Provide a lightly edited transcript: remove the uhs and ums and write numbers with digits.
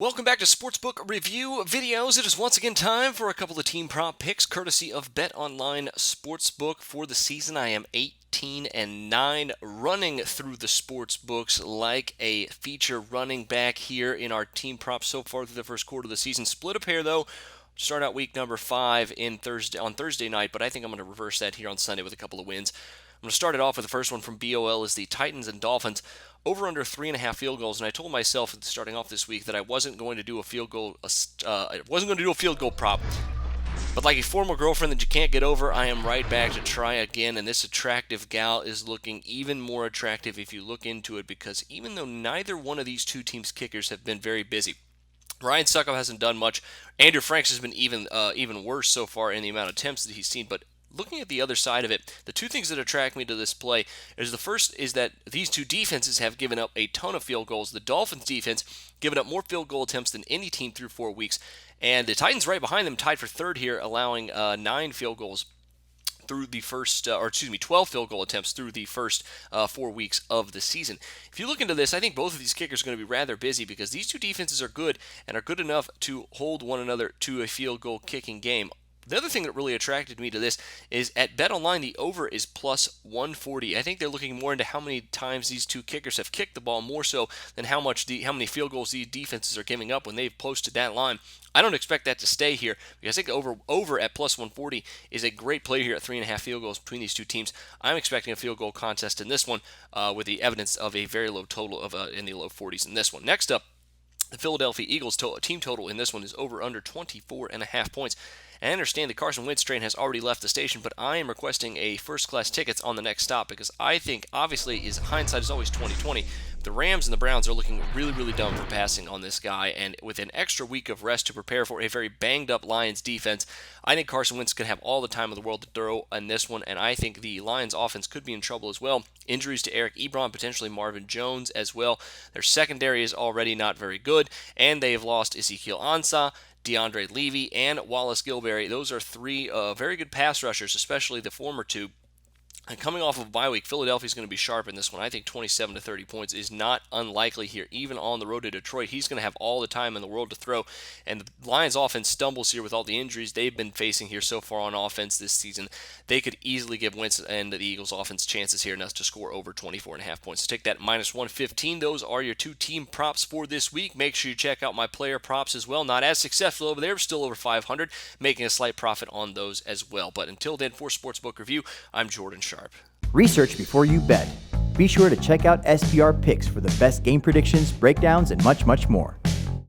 Welcome back to Sportsbook Review Videos. It is once again time for a couple of team prop picks courtesy of BetOnline Sportsbook for the season. I am 18-9 running through the sports books like a feature running back here in our team props so far through the first quarter of the season. Split a pair though. Start out week number 5 on Thursday night, but I think I'm going to reverse that here on Sunday with a couple of wins. I'm going to start it off with the first one from BOL is the Titans and Dolphins over under 3.5 field goals. And I told myself starting off this week that I wasn't going to do a field goal. I wasn't going to do a field goal prop. But like a former girlfriend that you can't get over, I am right back to try again. And this attractive gal is looking even more attractive if you look into it, because even though neither one of these two teams' kickers have been very busy, Ryan Succop hasn't done much. Andrew Franks has been even worse so far in the amount of attempts that he's seen. But looking at the other side of it, the two things that attract me to this play is the first is that these two defenses have given up a ton of field goals. The Dolphins defense given up more field goal attempts than any team through 4 weeks, and the Titans right behind them tied for third here, allowing 9 field goals through the first, 12 field goal attempts through the first 4 weeks of the season. If you look into this, I think both of these kickers are going to be rather busy because these two defenses are good and are good enough to hold one another to a field goal kicking game. The other thing that really attracted me to this is at BetOnline, the over is plus 140. I think they're looking more into how many times these two kickers have kicked the ball, more so than how many field goals these defenses are giving up when they've posted that line. I don't expect that to stay here because I think over at plus 140 is a great play here at 3.5 field goals between these two teams. I'm expecting a field goal contest in this one with the evidence of a very low total of in the low 40s in this one. Next up, the Philadelphia Eagles team total in this one is over under 24.5 points. And I understand the Carson Wentz train has already left the station, but I am requesting a first-class tickets on the next stop because I think, obviously, hindsight is always 20/20. The Rams and the Browns are looking really, really dumb for passing on this guy, and with an extra week of rest to prepare for a very banged-up Lions defense, I think Carson Wentz could have all the time in the world to throw in this one, and I think the Lions offense could be in trouble as well. Injuries to Eric Ebron, potentially Marvin Jones as well. Their secondary is already not very good, and they have lost Ezekiel Ansah, DeAndre Levy, and Wallace Gilberry. Those are three very good pass rushers, especially the former two. And coming off of a bye week, Philadelphia's going to be sharp in this one. I think 27 to 30 points is not unlikely here. Even on the road to Detroit, he's going to have all the time in the world to throw. And the Lions offense stumbles here with all the injuries they've been facing here so far on offense this season. They could easily give Wentz and the Eagles offense chances here enough to score over 24.5 points. So take that minus 115. Those are your two team props for this week. Make sure you check out my player props as well. Not as successful over there, still over 500, making a slight profit on those as well. But until then, for Sportsbook Review, I'm Jordan Sharp. Research before you bet. Be sure to check out SBR Picks for the best game predictions, breakdowns, and much, much more.